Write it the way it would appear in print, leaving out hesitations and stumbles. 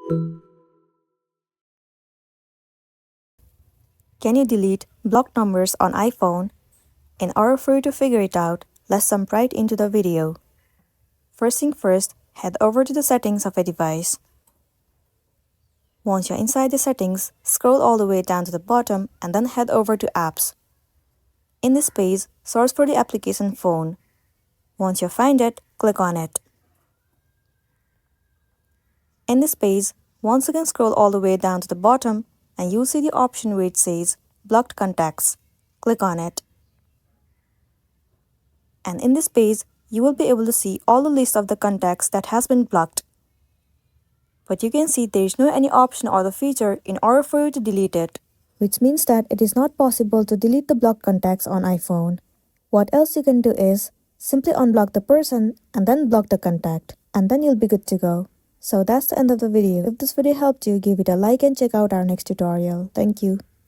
Can you delete blocked numbers on iPhone? In order for you to figure it out, let's jump right into the video. First thing first, head over to the settings of a device. Once you're inside the settings, scroll all the way down to the bottom and then head over to Apps. In this page, search for the application Phone. Once you find it, click on it. In this page, once again scroll all the way down to the bottom and you'll see the option where it says Blocked Contacts. Click on it. And in this page, you will be able to see all the list of the contacts that has been blocked. But you can see there is no any option or the feature in order for you to delete it, which means that it is not possible to delete the blocked contacts on iPhone. What else you can do is simply unblock the person and then block the contact, and then you'll be good to go. So that's the end of the video. If this video helped you, give it a like and check out our next tutorial. Thank you.